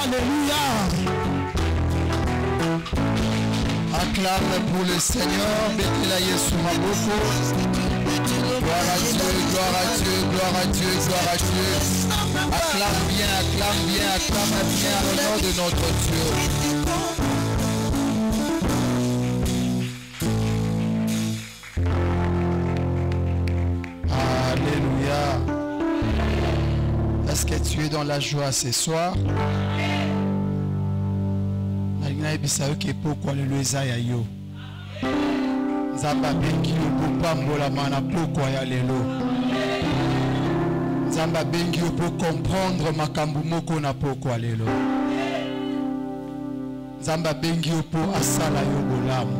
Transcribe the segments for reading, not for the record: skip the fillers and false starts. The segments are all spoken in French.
Alléluia. Acclame pour le Seigneur. Betela Yesu Maboko. Gloire à Dieu, gloire à Dieu, gloire à Dieu, gloire à Dieu. Acclame bien, acclame bien, acclame bien au nom de notre Dieu. Alléluia. Est-ce que tu es dans la joie ce soir? Pourquoi le Loïsaïa yo? Zamba bengi yo pambola mana pourquoi ya lelo? Zamba bengi yo pour comprendre makambu moko na pourquoi lelo? Zamba bengi yo pour asala yo bolamu.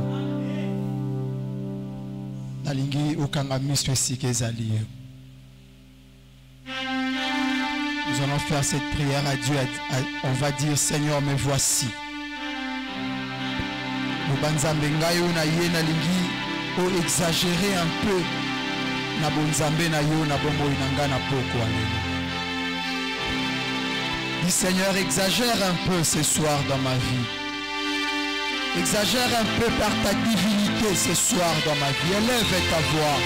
Nalingi okanga miswe sikezali. Nous allons faire cette prière à Dieu. On va dire, Seigneur, me voici. Nous banzambe ngayo na ye na lingi o exagérer un peu na bonzambe na yo na bombo inanga na poko alelo. Dis Seigneur, exagère un peu ce soir dans ma vie. Exagère un peu par ta divinité ce soir dans ma vie. Élève ta voix.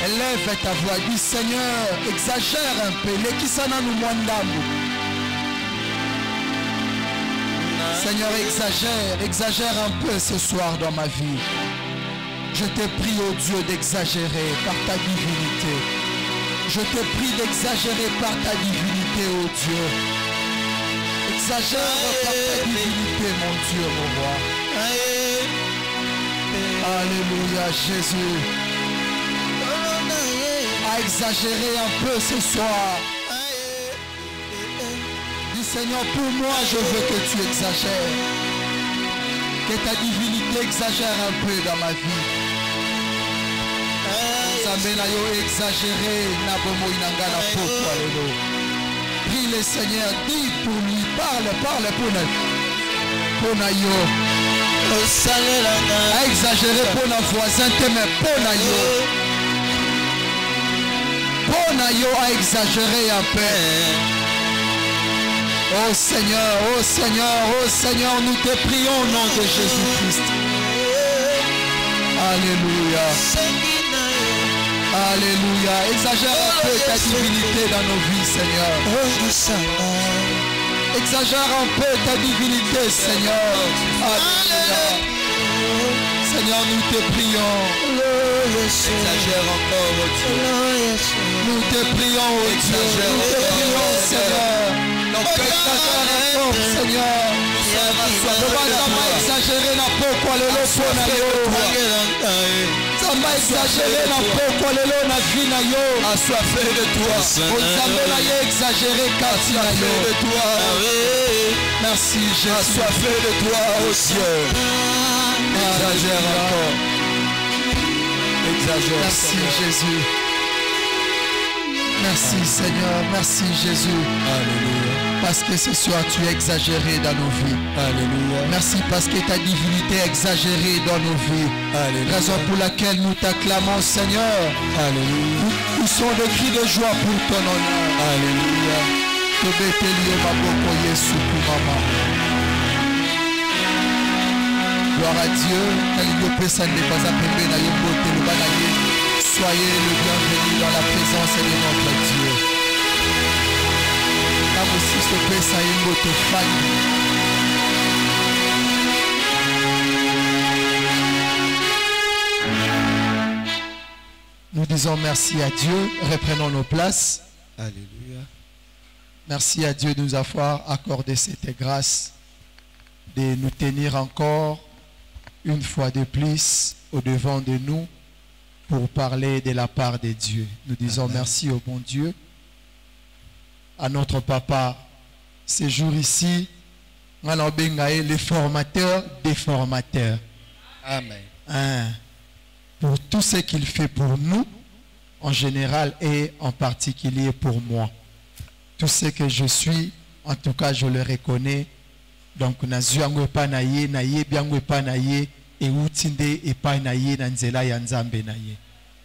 Élève ta voix. Dis Seigneur, exagère un peu. Lekisana nous mwandamu. Seigneur, exagère un peu ce soir dans ma vie. Je te prie, oh Dieu, d'exagérer par ta divinité. Je te prie d'exagérer par ta divinité, oh Dieu. Exagère par ta divinité, mon Dieu, mon roi. Alléluia, Jésus. À exagérer un peu ce soir. Seigneur, pour moi, je veux que tu exagères. Que ta divinité exagère un peu dans ma vie. Prie le Seigneur, dis pour lui, parle pour lui. Pour Nayo. A exagérer pour nos voisins, mais pour Nayo. Pour Nayo a exagéré un peu. Oh Seigneur, oh Seigneur, oh Seigneur, nous te prions au nom de Jésus-Christ. Alléluia. Alléluia. Exagère un peu ta divinité dans nos vies, Seigneur. Exagère un peu ta divinité, Seigneur. Alléluia. Seigneur, nous te prions. Exagère encore, oh Dieu. Nous te prions, oh Dieu. Nous te prions, Seigneur. Seigneur, exagérer na pourquoi le lot na yo. Exagérer na pourquoi le lot na vie na yo. Assoiffé de toi. Osame na yo exagérer kasi na yo. De toi. Merci Jésus. Assoiffé de toi, oh Dieu. Exagère encore. Exagère. Merci Jésus. Merci Seigneur. Merci Jésus. Alléluia. Parce que ce soir tu es exagéré dans nos vies. Alléluia. Merci parce que ta divinité est exagérée dans nos vies. Alléluia. Raison pour laquelle nous t'acclamons, Seigneur. Alléluia. Nous sommes des cris de joie pour ton honneur. Alléluia. Gloire à Dieu. Soyez le bienvenu dans la présence de notre Dieu. Nous disons merci à Dieu. Reprenons nos places. Alléluia. Merci à Dieu de nous avoir accordé cette grâce de nous tenir encore une fois de plus au devant de nous pour parler de la part de Dieu. Nous disons merci au bon Dieu, à notre papa. Ce jour ici, le formateur des formateurs. Amen. Pour tout ce qu'il fait pour nous, en général et en particulier pour moi. Tout ce que je suis, en tout cas je le reconnais. Donc, nazuango panaye, naye biango panaye, et utinde et panaye nanzela yanzambe naye.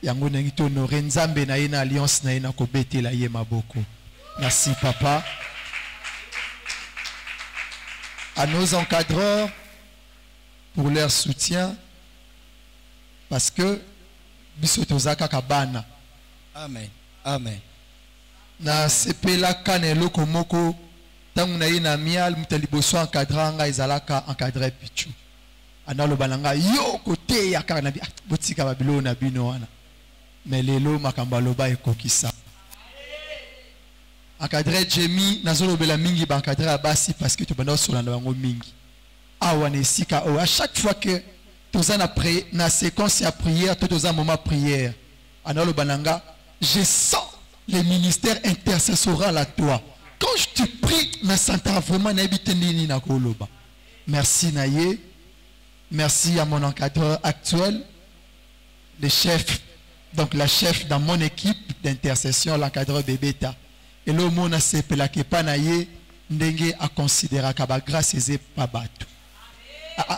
yango nengi to honorer nzambe na ye na alliance na ye na kobetela ye maboko. Merci papa. À nos encadreurs pour leur soutien, parce que biso tozaka kabana. Amen. Amen. Na sepela kanelo komoko tangu na ina mial mutaliboso encadranga ezalaka encadré pichu. Analo balanga yo kote ya kana bi botika babilo na bino wana. Mais lelo makambaloba ekokisa. Encadré Jemi nazolo bela mingi ba encadré abasi parce que tu banda solanda bango mingi. Awa nesika o à chaque fois que toza na prière na séquence ya prière toza moment prière. Analo balanga je sens le ministère intercessoral à toi. Quand je te prie, vraiment merci Naye. Merci à mon encadreur actuel, le chef, donc la chef dans mon équipe d'intercession, l'encadreur Bébéta. Et le mot na sepela ke pa Naye, ndenge a considérer kaba grâce et pas bateau.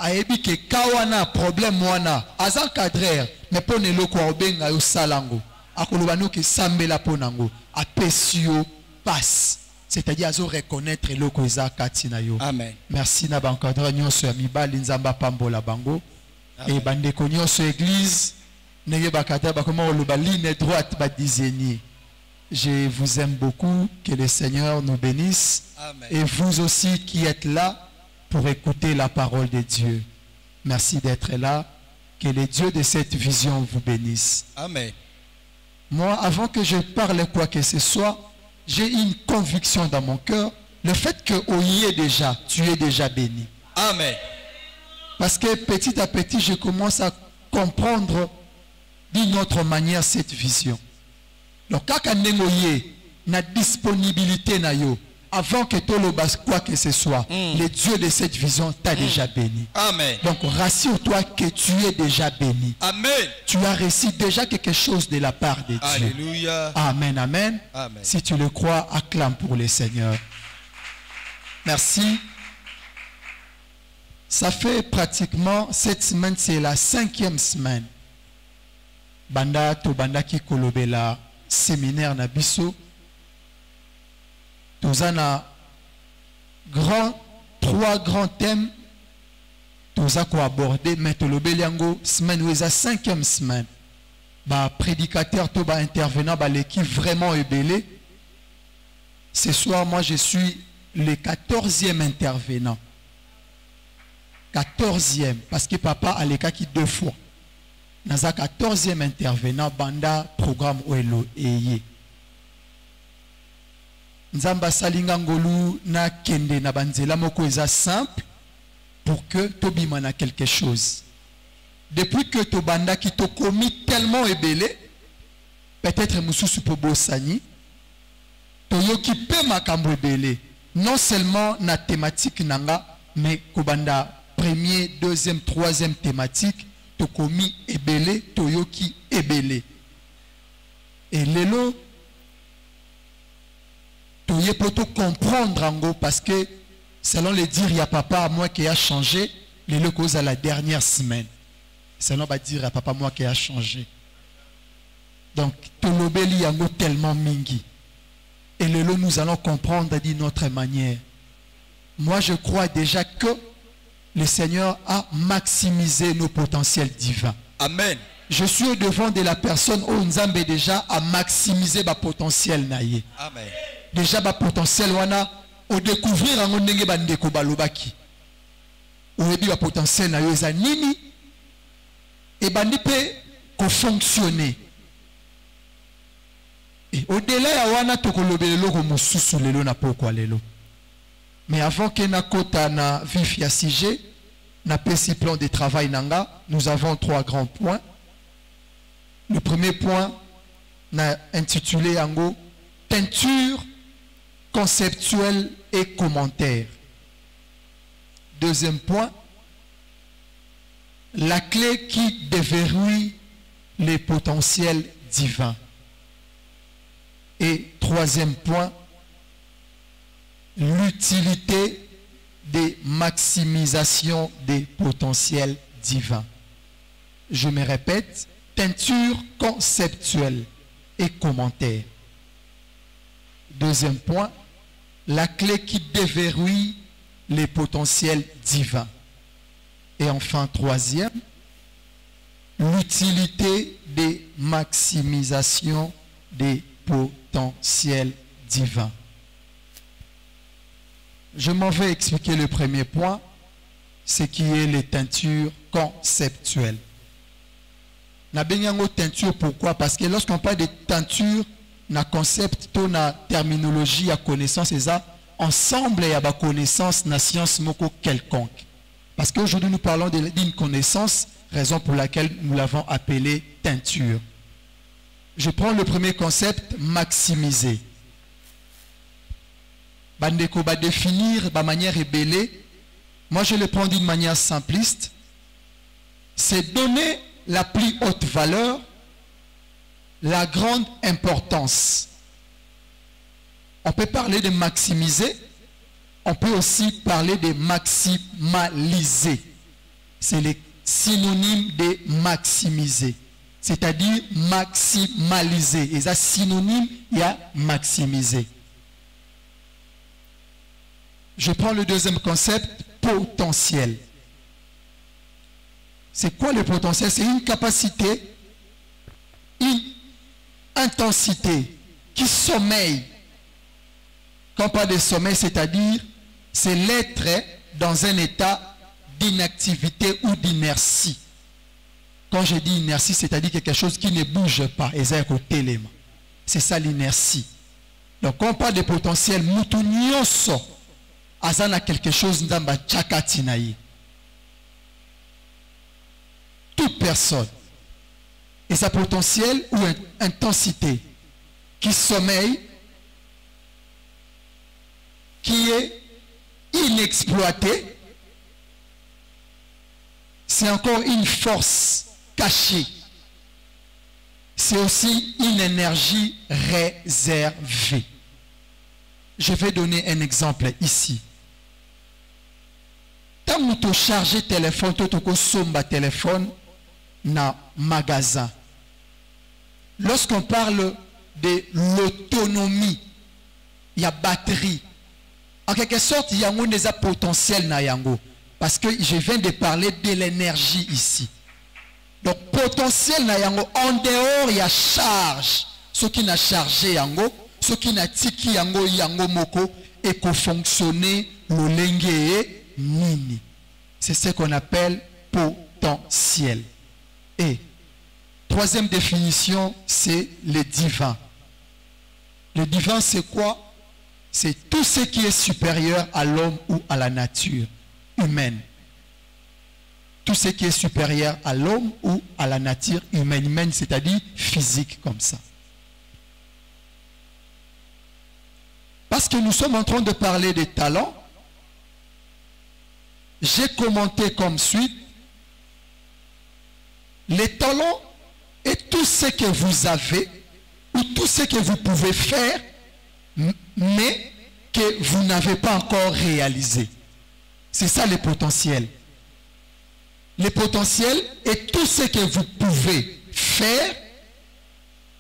Aebi ke kawana problème wana, az encadreur, mais pour ne loko obenga yo salango. Akolobano ke sambela ponango apesio passe, c'est-à-dire azo reconnaître loko eza katina yo. Amen. Merci na bankadra nyonso ya mibali nzamba pambola bango. Et bandeko nyonso église nenge bakata bakoma oloba ligne droite ba dizainier. Je vous aime beaucoup, que le Seigneur nous bénisse. Amen. Et vous aussi qui êtes là pour écouter la parole de Dieu. Merci d'être là, que le Dieu de cette vision vous bénisse. Amen. Moi, avant que je parle quoi que ce soit, j'ai une conviction dans mon cœur, le fait que tu es déjà béni. Amen. Parce que petit à petit, je commence à comprendre d'une autre manière cette vision. Donc, quand on a la disponibilité, avant que tout le bas quoi que ce soit, le Dieu de cette vision t'a déjà béni. Amen. Donc rassure-toi que tu es déjà béni. Amen. Tu as reçu déjà quelque chose de la part de Dieu. Alléluia. Amen, amen. Amen. Si tu le crois, acclame pour le Seigneur. Merci. Ça fait pratiquement cette semaine, c'est la 5e semaine. Banda to banda ki kolobela séminaire na biso. Nous avons trois grands thèmes. Nous avons abordé maintenant le semaine où est la 5e semaine. Bah prédicateur, tout intervenant, bah l'équipe vraiment est belé. Ce soir, moi je suis le 14e intervenant. 14e, parce que papa a les cas qui 2 fois. Nous avons 14e intervenant, banda programme Oelo Eye. Nzamba salinga ngolu na kende na banzela moko eza simple pour que tobima na quelque chose. Depuis que tobanda ki to commis tellement ebelé, peut-être mususu po bosani, toyoki pe makambo ebelé, non seulement na thématique nanga, mais kobanda premier, deuxième, troisième thématique, to commis ebelé, toyoki ebelé. Et lelo tu peux tout comprendre en gros parce que selon le dire, il y a papa moi qui a changé les locaux à la dernière semaine. Selon va dire à papa moi qui a changé. Donc tout l'obéli en gros tellement mingi. Et le lot nous allons comprendre d'une autre manière. Moi je crois déjà que le Seigneur a maximisé nos potentiels divins. Amen. Je suis au devant de la personne où Nzambe déjà a maximisé ma potentiel naïe. Amen. Déjà ba potentiel wana au découvrir en ndenge bandeko balobaki oyebi ba potentiel na yo eza nini et bandi pe ko fonctionner et au-delà ya wana tokolobelelo ko mususu lelo na pokwa lelo. Mais avant que na kota na vif ya sujet na pesi plan de travail nanga, nous avons 3 grands points. Le premier point na intitulé ango teinture conceptuel et commentaire. Deuxième point, la clé qui déverrouille les potentiels divins. Et troisième point, l'utilité des maximisations des potentiels divins. Je me répète, teinture conceptuelle et commentaire. Deuxième point, la clé qui déverrouille les potentiels divins. Et enfin, troisième, l'utilité des maximisations des potentiels divins. Je m'en vais expliquer le premier point, ce qui est les teintures conceptuelles. Na benyango teinture, pourquoi? Parce que lorsqu'on parle de teinture, na concept, na terminologie, à connaissance, et ça, ensemble, il y a la connaissance, na science moko quelconque. Parce qu'aujourd'hui, nous parlons d'une connaissance, raison pour laquelle nous l'avons appelée teinture. Je prends le premier concept, maximiser. Bandeko va définir de manière ébellée. Moi, je le prends d'une manière simpliste. C'est donner la plus haute valeur, la grande importance. On peut parler de maximiser, on peut aussi parler de maximaliser. C'est les synonymes de maximiser, c'est-à-dire maximaliser. Et ça, synonyme, il y a maximiser. Je prends le deuxième concept, potentiel. C'est quoi le potentiel? C'est une capacité, une intensité qui sommeille. Quand on parle de sommeil, c'est-à-dire c'est l'être dans un état d'inactivité ou d'inertie. Quand je dis inertie, c'est-à-dire quelque chose qui ne bouge pas. C'est ça l'inertie. Donc quand on parle de potentiel, mutunyoso, azana quelque chose d'amba chakatinaï. Toute personne et sa potentiel ou intensité qui sommeille, qui est inexploitée, c'est encore une force cachée. C'est aussi une énergie réservée. Je vais donner un exemple ici. Tant que tu charges téléphone, tu somba téléphone na magasin. Lorsqu'on parle de l'autonomie, il y a batterie. En quelque sorte, il y a un potentiel na yango. Parce que je viens de parler de l'énergie ici. Donc, potentiel na yango, en dehors, il y a charge. Ce qui n'a chargé yango, ce qui n'a tiki yango yango moko, et qu'on fonctionner l'olenge nini. C'est ce qu'on appelle potentiel. Et troisième définition, c'est le divin. Le divin, c'est quoi? C'est tout ce qui est supérieur à l'homme ou à la nature humaine. Tout ce qui est supérieur à l'homme ou à la nature humaine. Humaine, c'est-à-dire physique comme ça. Parce que nous sommes en train de parler des talents, j'ai commenté comme suit. Les talents est tout ce que vous avez ou tout ce que vous pouvez faire, mais que vous n'avez pas encore réalisé. C'est ça le potentiel. Le potentiel est tout ce que vous pouvez faire,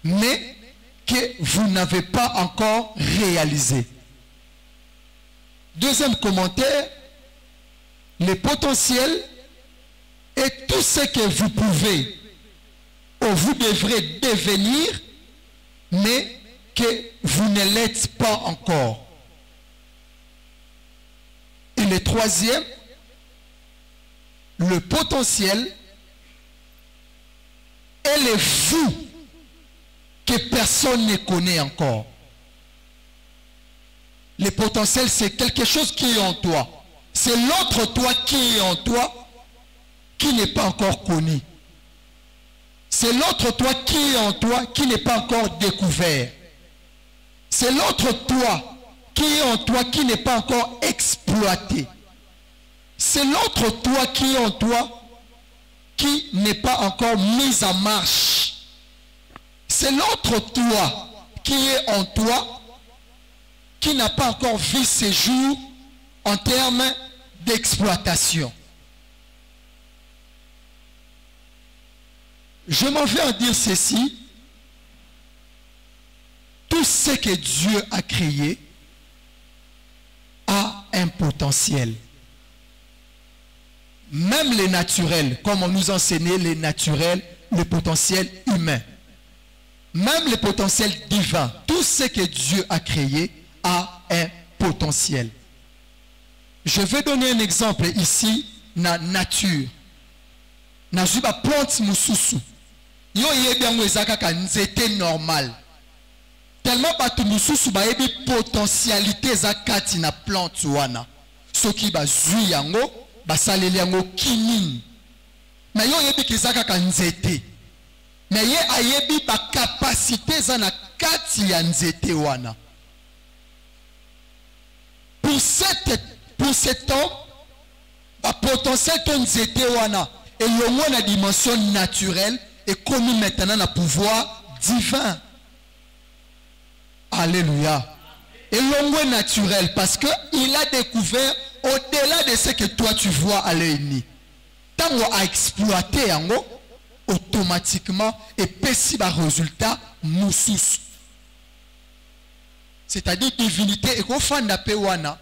mais que vous n'avez pas encore réalisé. Deuxième commentaire, le potentiel est tout ce que vous pouvez ou vous devrez devenir, mais que vous ne l'êtes pas encore. Et le troisième, le potentiel est le vous que personne ne connaît encore. Le potentiel, c'est quelque chose qui est en toi. C'est l'autre toi qui est en toi, qui n'est pas encore connu. C'est l'autre toi qui est en toi, qui n'est pas encore découvert. C'est l'autre toi qui est en toi, qui n'est pas encore exploité. C'est l'autre toi qui est en toi, qui n'est pas encore mis en marche. C'est l'autre toi qui est en toi, qui n'a pas encore vu ses jours en termes de, d'exploitation. Je m'en vais en dire ceci. Tout ce que Dieu a créé a un potentiel. Même les naturels, comme on nous enseignait les naturels, le potentiel humain. Même le potentiel divin. Tout ce que Dieu a créé a un potentiel. Je vais donner un exemple ici, na nature. Na zuba plante mususu. Yo yebiango ezaka nzete normal. Tellement batu mususu ba yebi potentialité zakati na plante wana. Soki ba zui yango, ba saleli yango kinini. Mais yo yebi kezaka nzete. Mais ye ayebi ba capacité za na kati ya nzete wana. Pour cet temps, le potentiel de nzete wana et la dimension naturelle est commis maintenant dans le pouvoir divin. Alléluia. Et l'homme naturel parce qu'il a découvert au-delà de ce que toi tu vois à l'œil nu. Tant qu'on a exploité automatiquement et possible un résultat moussous. C'est-à-dire divinité et qu'on fait un appel wana.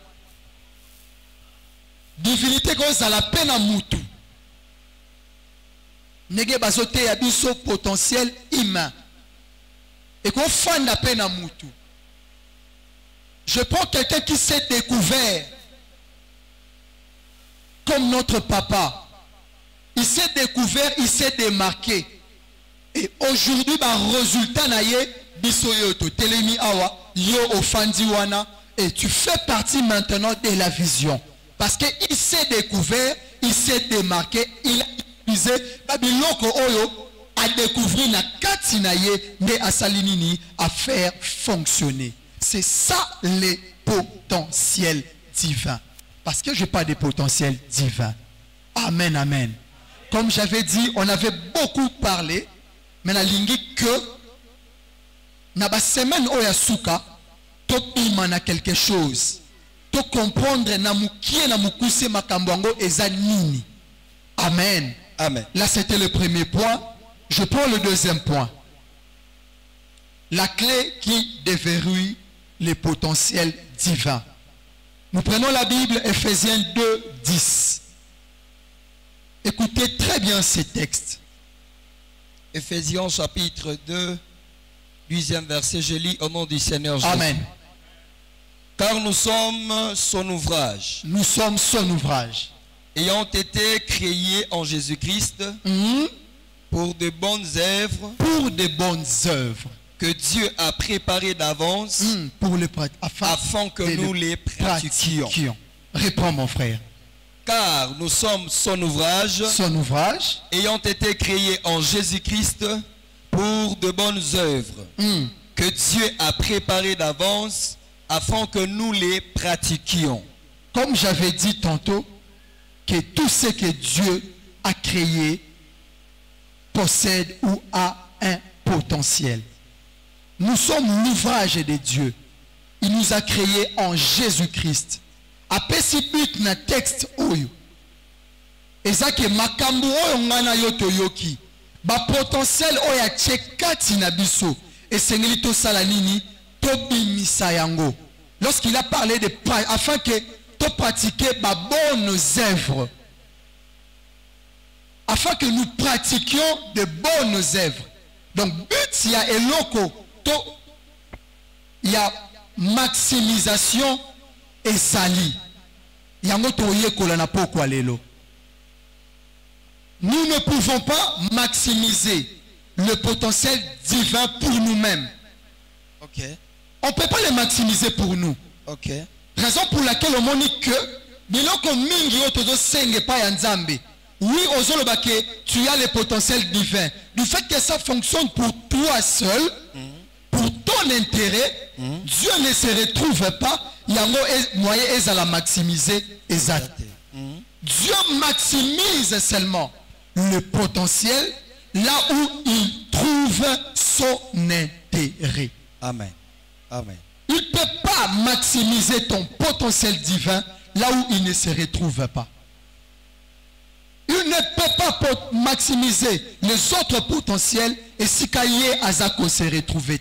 Divinité qu'on a la peine à moutou. Nege bazote ya biso potentiel humain. Et qu'on fait un appel à moutou. Je prends quelqu'un qui s'est découvert comme notre papa. Il s'est découvert, il s'est démarqué. Et aujourd'hui, le résultat naye biso yoto telemi awa yo ofandi wana et tu fais partie maintenant de la vision parce que il s'est découvert, il s'est démarqué, il a utilisé babiloko oyo a découvrir na kati naye mais a salinini à faire fonctionner. C'est ça le potentiel divin. Parce que je parle de potentiel divin. Amen, amen. Comme j'avais dit, on avait beaucoup parlé, mais na lingi que na ba semaine oya suka to pima na quelque chose. To comprendre na mukie na mukuse makambo eza nini. Amen. Amen. Là c'était le premier point. Je prends le deuxième point. La clé qui déverrouille les potentiels divins. Nous prenons la Bible, Ephésiens 2, 10. Écoutez très bien ces textes. Ephésiens chapitre 2, 8e verset, je lis au nom du Seigneur Jésus. Amen. Car nous sommes son ouvrage. Nous sommes son ouvrage. Ayant été créés en Jésus-Christ pour de bonnes œuvres. Pour de bonnes œuvres. Que Dieu a préparées d'avance afin que nous les pratiquions. Réponds mon frère. Car nous sommes son ouvrage. Son ouvrage. Ayant été créés en Jésus-Christ pour de bonnes œuvres. Que Dieu a préparées d'avance afin que nous les pratiquions. Comme j'avais dit tantôt, que tout ce que Dieu a créé possède ou a un potentiel. Nous sommes l'ouvrage de Dieu. Il nous a créés en Jésus-Christ. Après si but na texte oyo. Ezake makambo oyo ngana yoto yoki. Ba potentiel oya tchekati na biso. Et sengeli to salanini to bimisa yango. Lorsqu'il a parlé de afin que to pratiquer ba bonnes œuvres. Afin que nous pratiquions de bonnes œuvres. Donc but il y a eloko. Il y a maximisation et sali. Nous ne pouvons pas maximiser le potentiel divin pour nous-mêmes. Okay. On ne peut pas le maximiser pour nous. Okay. Raison pour laquelle on dit que biloko mingi otozo senge pa ya nzambe. Oui, tu as le potentiel divin. Du fait que ça fonctionne pour toi seul, pour ton intérêt, Dieu ne se retrouve pas. Il y a un moyen à la maximiser. Dieu maximise seulement le potentiel là où il trouve son intérêt. Amen. Amen. Il ne peut pas maximiser ton potentiel divin là où il ne se retrouve pas. Il ne peut pas pas maximiser les autres potentiels et si Kaye Azako se retrouve.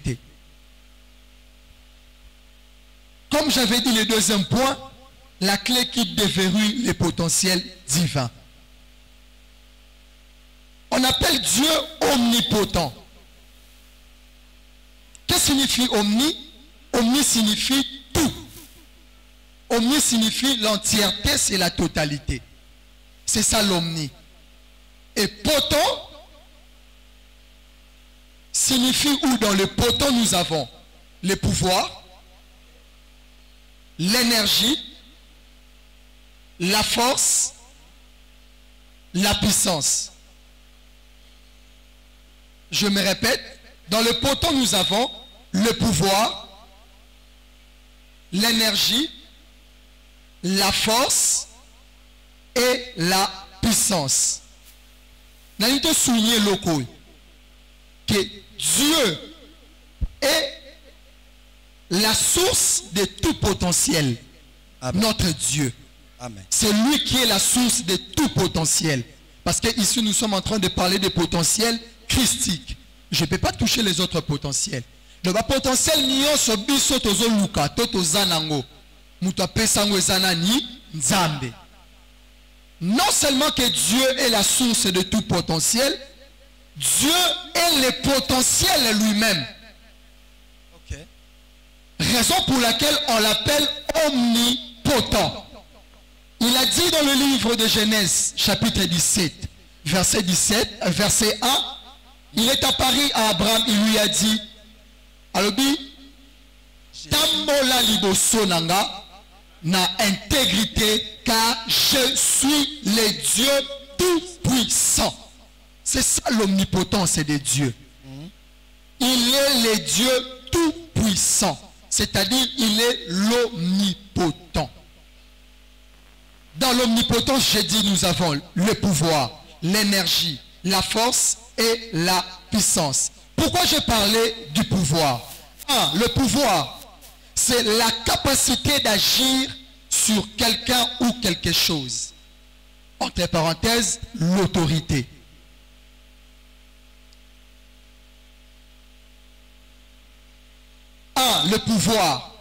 Comme j'avais dit le deuxième point, la clé qui déverrouille les potentiels divins. On appelle Dieu omnipotent. Que signifie omni? Omni signifie tout. Omni signifie l'entièreté, c'est la totalité. C'est ça l'omni. Et potent signifie où dans le potent nous avons le pouvoir, l'énergie, la force, la puissance. Je me répète, dans le potent nous avons le pouvoir, l'énergie, la force et la puissance. Nous avons souligné locaux que Dieu est la source de tout potentiel. Amen. Notre Dieu. C'est lui qui est la source de tout potentiel. Parce que ici nous sommes en train de parler de potentiel christique. Je ne peux pas toucher les autres potentiels. Le potentiel nion so biso tozo luka toto zanango. Muta pesango zanani nzambe. Non seulement que Dieu est la source de tout potentiel, Dieu est le potentiel lui-même. Okay. Raison pour laquelle on l'appelle omnipotent. Il a dit dans le livre de Genèse, chapitre 17, verset 1, il est apparu à Abraham, il lui a dit, Alobi, Tambola liboso nanga, na intégrité, car je suis le Dieu tout-puissant. C'est ça l'omnipotence de Dieu. Il est le Dieu tout-puissant. C'est-à-dire, il est l'omnipotent. Dans l'omnipotence, j'ai dit, nous avons le pouvoir, l'énergie, la force et la puissance. Pourquoi j'ai parlé du pouvoir? Le pouvoir, c'est la capacité d'agir sur quelqu'un ou quelque chose. Entre parenthèses, l'autorité. Le pouvoir.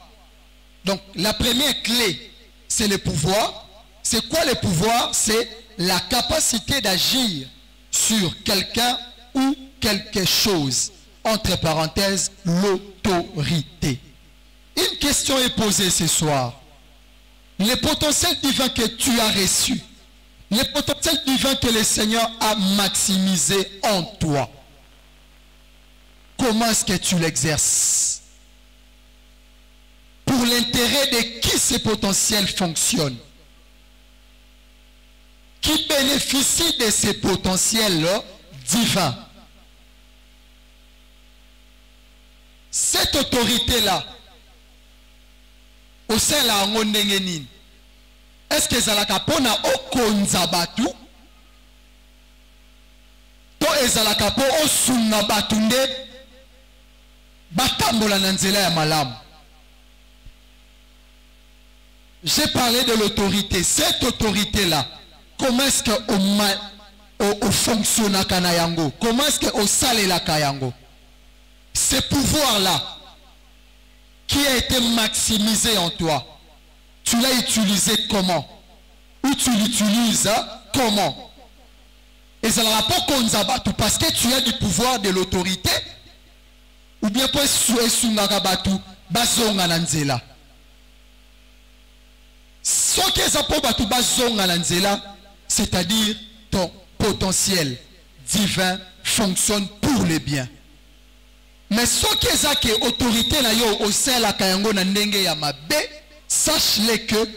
Donc, la première clé, c'est le pouvoir. C'est quoi le pouvoir? C'est la capacité d'agir sur quelqu'un ou quelque chose. Entre parenthèses, l'autorité. Une question est posée ce soir. Le potentiel divin que tu as reçu, le potentiel divin que le Seigneur a maximisé en toi, comment est-ce que tu l'exerces? Pour l'intérêt de qui ce potentiel fonctionne? Qui bénéficie de ces potentiels divins? Cette autorité-là, au sein de la Ngondengenin, est-ce que Zalaka pona okonzabatu? To ezalaka po osunga batunde batambola nanzela ya malam. J'ai parlé de l'autorité. Cette autorité-là, comment est-ce qu'on fonctionne à Kanayango? Comment est-ce qu'on sale la Kayango? Ce pouvoir-là, qui a été maximisé en toi, tu l'as utilisé comment? Ou tu l'utilises comment? Et ça ne va pas parce que tu as du pouvoir de l'autorité, ou bien pour c'est-à-dire ton potentiel divin fonctionne pour le bien. Mais ce qui est autorité au sein de la Kayango sache-le que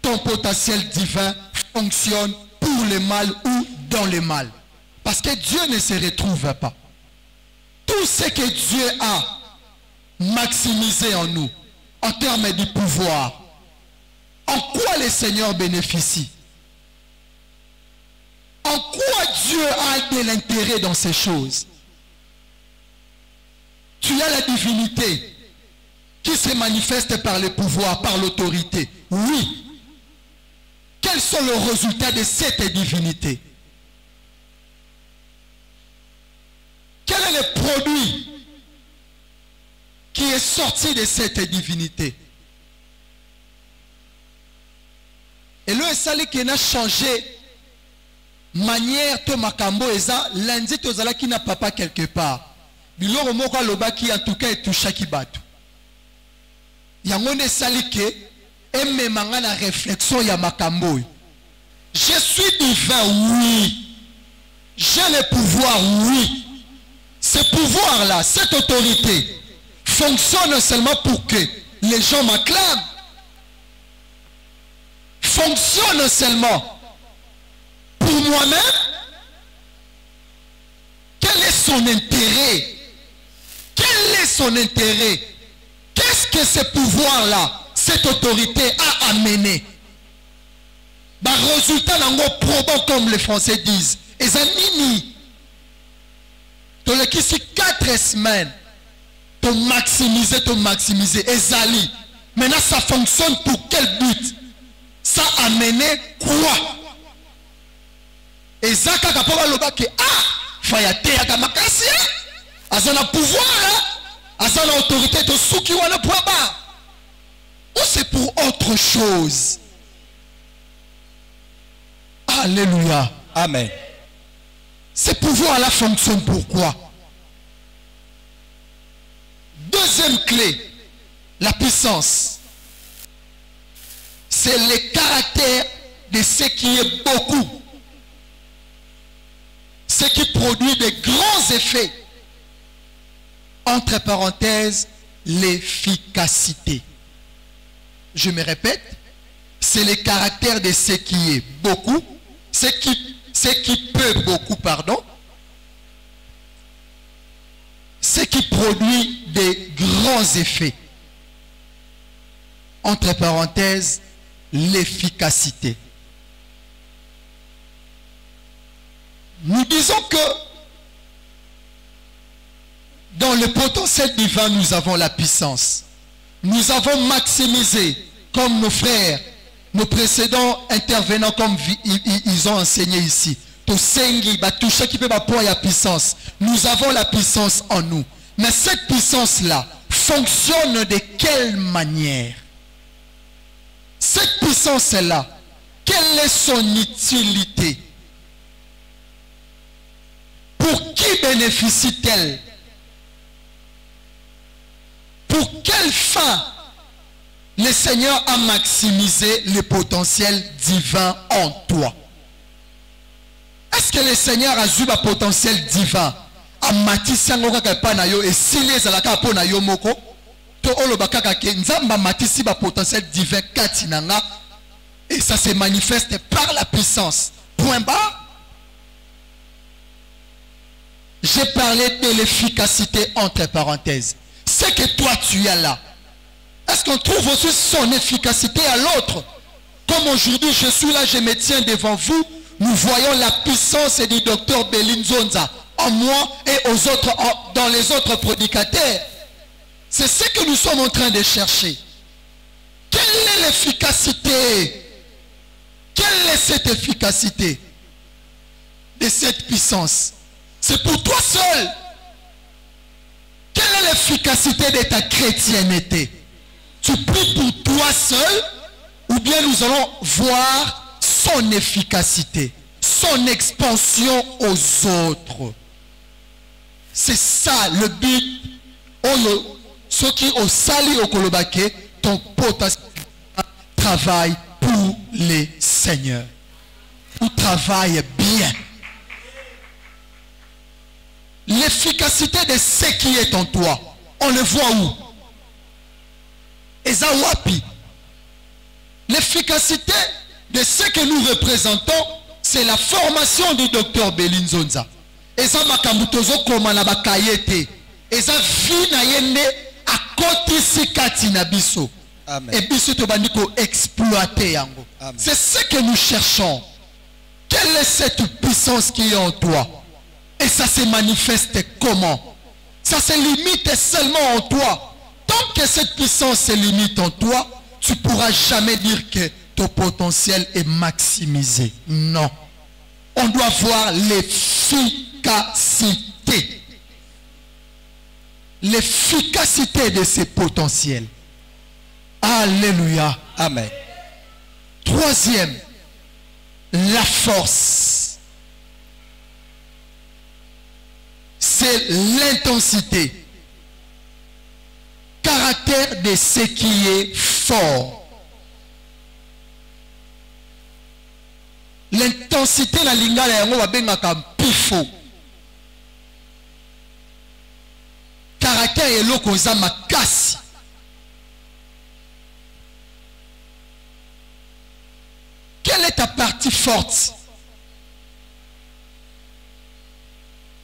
ton potentiel divin fonctionne pour le mal ou dans le mal. Parce que Dieu ne se retrouve pas. Tout ce que Dieu a maximisé en nous, en termes de pouvoir, en quoi le Seigneur bénéficie? En quoi Dieu a de l'intérêt dans ces choses? Tu as la divinité qui se manifeste par le pouvoir, par l'autorité. Oui. Quels sont les résultats de cette divinité? Quel est le produit qui est sorti de cette divinité? Et le sali qui a changé manière to makambo eza lundi tozala qui n'a papa quelque part. Biloko moko loba qui en tout cas est touché qui batu. Yango ne sali ke eme manga na réflexion ya makambo. Je suis divin, oui. J'ai le pouvoir, oui. Ce pouvoir-là, cette autorité, fonctionne seulement pour que les gens m'acclament. Fonctionne seulement pour moi-même. Quel est son intérêt? Quel est son intérêt? Qu'est-ce que ce pouvoir-là, cette autorité a amené? Bah, résultat nango probant, comme les Français disent. Et ça nini. Tu as ici 4 semaines. Tu maximiser. Et zali. Maintenant, ça fonctionne pour quel but? Ça a amené quoi? Et ça, quand tu as loba que fayate ya makasi, azana pouvoir, azana autorité, to souki wana pouaba. Ou c'est pour autre chose? Alléluia. Amen. Ces pouvoirs-là fonctionnent pourquoi? Deuxième clé, la puissance. C'est le caractère de ce qui est beaucoup. Ce qui produit de grands effets. Entre parenthèses, l'efficacité. Je me répète, c'est le caractère de ce qui est beaucoup. Ce qui peut beaucoup, pardon, ce qui produit des grands effets. Entre parenthèses, l'efficacité. Nous disons que dans le potentiel divin, nous avons la puissance. Nous avons maximisé, comme nos frères, nos précédents intervenants, comme ils ont enseigné ici. Nous avons la puissance en nous. Mais cette puissance-là fonctionne de quelle manière? Cette puissance-là, quelle est son utilité? Pour qui bénéficie-t-elle? Pour quelle fin le Seigneur a maximisé le potentiel divin en toi? Est-ce que le Seigneur a eu un potentiel divin? A matisi yango kaka na yo et s'il est à la na yo moko to olobaka kaka nzamba matisi ba potentiel divin katinanga et ça se manifeste par la puissance. Point bas. J'ai parlé de l'efficacité entre parenthèses. C'est que toi tu as là. Est-ce qu'on trouve aussi son efficacité à l'autre? Comme aujourd'hui je suis là, je me tiens devant vous, nous voyons la puissance du docteur Belinzonza en moi et aux autres, dans les autres prédicateurs. C'est ce que nous sommes en train de chercher. Quelle est l'efficacité? Quelle est cette efficacité de cette puissance? C'est pour toi seul. Quelle est l'efficacité de ta chrétienté? Tu pries pour toi seul ou bien nous allons voir son efficacité, son expansion aux autres? C'est ça le but. Ceux qui ont sali au kolobake, ton potentiel travaille pour les seigneurs. Tu travailles bien. L'efficacité de ce qui est en toi, on le voit où? Ezawapi. L'efficacité de ce que nous représentons, c'est la formation du docteur Belinzonza. Eza makambutozo koma na bakayete. Eza vi na yende akotisi kati na biso. Et biso to bandiko exploiter yango. C'est ce que nous cherchons. Quelle est cette puissance qui est en toi? Et ça se manifeste comment? Ça se limite seulement en toi. Tant que cette puissance se limite en toi, tu ne pourras jamais dire que ton potentiel est maximisé. Non. On doit voir l'efficacité. l'efficacité de ses potentiels. Alléluia. Amen. Troisième, la force. C'est l'intensité. Caractère de ce qui est fort. L'intensité la lingala yango babengaka pifo. Caractère eloko za makasi. Quelle est ta partie forte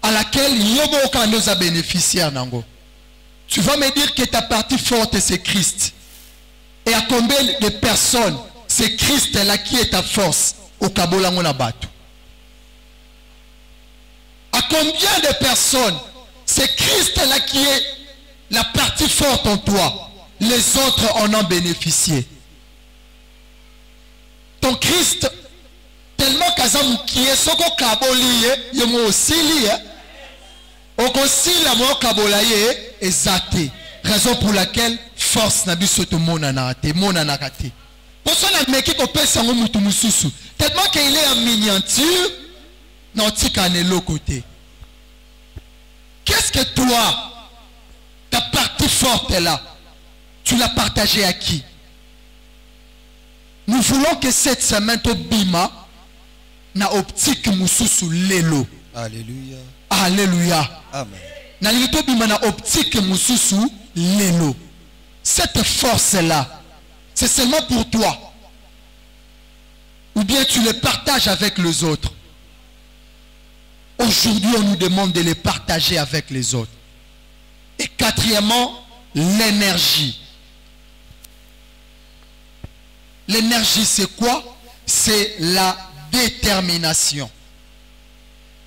à laquelle Yobo Kando a bénéficié nango? Tu vas me dire que ta partie forte c'est Christ. Et à combien de personnes c'est Christ là qui est ta force au Kabolango na Batu? À combien de personnes c'est Christ là qui est la partie forte en toi? Les autres en ont bénéficié. Ton Christ, tellement qu'azam qui est soko kaboli, yemo aussi lié, aussi la mort kabolaye exacté. Raison pour laquelle force n'a biso to monanate, monanakate. Pour ça la meki ko pesa ngo mutu mususu. Tellement qu'il est en miniature, n'antika ne l'autre côté. Qu'est-ce que toi, ta partie forte est là, tu l'as partagée à qui? Nous voulons que cette semaine to bima na optique mususu lelo. Alléluia. Alléluia. Amen. Na lito bima na optique mususu lelo. Cette force là, c'est seulement pour toi. Ou bien tu les partages avec les autres. Aujourd'hui, on nous demande de les partager avec les autres. Et quatrièmement, l'énergie. L'énergie, c'est quoi? C'est la détermination,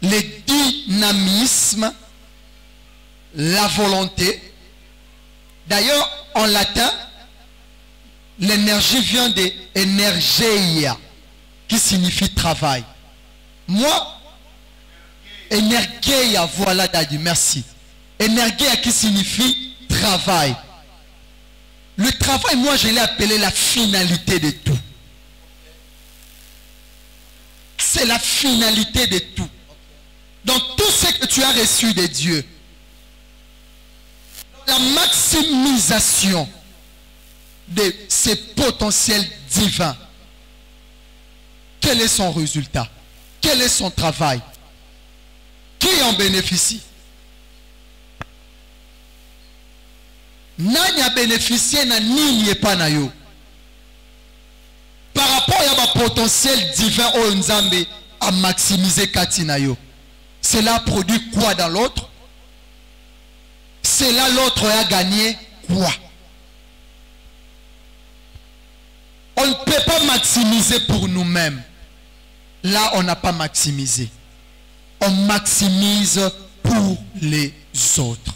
le dynamisme, la volonté. D'ailleurs, en latin, l'énergie vient de energeia, qui signifie travail. Moi, energeia, voilà, Daddy, merci. Energeia qui signifie travail. Le travail, moi, je l'ai appelé la finalité de tout. C'est la finalité de tout. Donc, tout ce que tu as reçu de Dieu, la maximisation de ses potentiels divins, quel est son résultat? Quel est son travail? Qui en bénéficie? Nani a bénéficié na nini pas na yo? Par rapport à ma potentiel divin au Nzambe à maximiser kati na yo. Cela produit quoi dans l'autre? C'est là l'autre a gagné quoi? On ne peut pas maximiser pour nous-mêmes. Là, on n'a pas maximisé. On maximise pour les autres.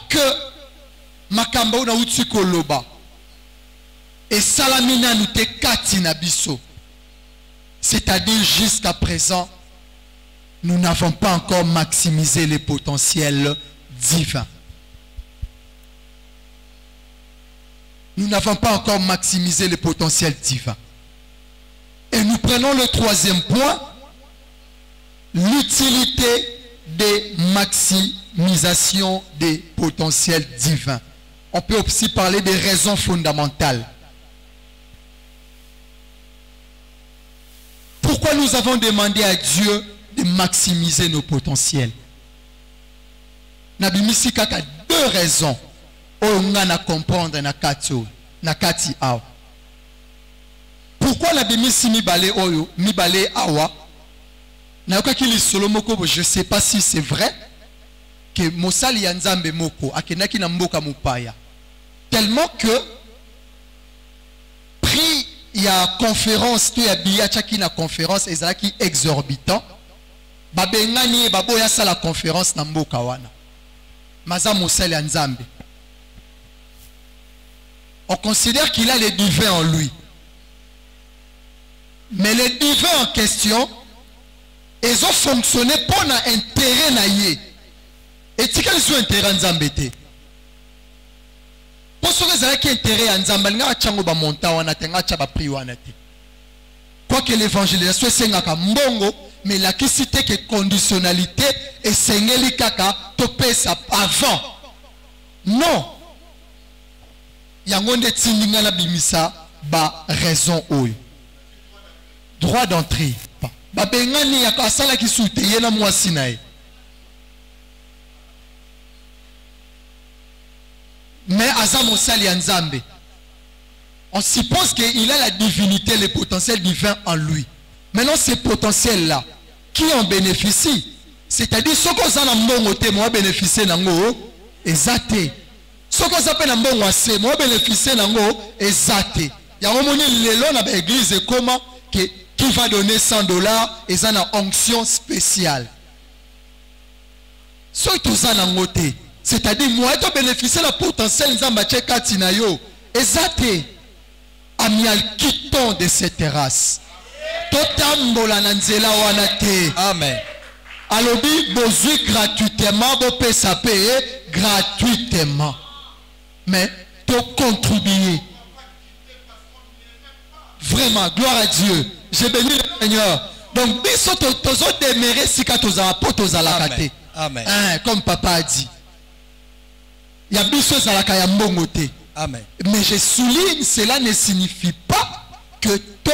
Que makambo na uti koloba et salamina nous te kati na biso, c'est-à-dire jusqu'à présent nous n'avons pas encore maximisé les potentiels divins. Nous n'avons pas encore maximisé les potentiels divins. Et nous prenons le troisième point, l'utilité des maximisation des potentiels divins. On peut aussi parler des raisons fondamentales. Pourquoi nous avons demandé à Dieu de maximiser nos potentiels? Nabimisi kaka deux raisons. On a comprendre na kati awa. Pourquoi nabimisi mibale oyo, mibale awa? Je ne sais pas si c'est vrai que Mosali Yanzambe Moko akenaki na mboka mupaya. Tellement que prix il y a conférence, il y a biachaki na conférence ezalaki exorbitant. Babengani baboya sa la conférence na mboka wana. Maza Mosali Yanzambe. On considère qu'il a les divins en lui. Mais les divins en question, ils ont fonctionné pour l'intérêt naïe. Et si quelqu'un a intérêt à Nzambe, pour ceux qui ont intérêt à Nzambe, ils ont un montant, ils ont un prix. Quoi que l'évangélisation soit mbongo, mais la question que conditionnalité et sengeli kaka topé ça avant. Non. Yangonde tindinga la bimisa ba raison oyo. Droit d'entrée. Ba bengani yaka sala ki soute yena mwasi nae. Mais Azam Osali Nzambe, on suppose qu'il a la divinité, le potentiel divin en lui. Maintenant, ce potentiel-là, qui en bénéficie? C'est-à-dire, ce qu'on a dans mon côté, moi bénéficier d'un mot, exacté. Ce qu'on a dans mon côté, moi bénéficier d'un mot, exacté. Il y a un moment où l'église dans l'église comment qui va donner $100 et ça a une onction spéciale. Ce qu'on a dans mon côté, c'est-à-dire, moi, je bénéficier de la potentiel Nzambache Katinayo, exacté. Amial quittons de cette terrasse. Totambola nanzela wanate. Amen. Alobi bozu gratuitement, bo pesa payer gratuitement. Mais to contribuer. Vraiment, gloire à Dieu. J'ai béni le Seigneur. Donc, biso tozo demeurer si ka toza potoza la kate. Amen. Comme papa a dit. Il y a biso za la ya mbongote. Amen. Mais je souligne, cela ne signifie pas que to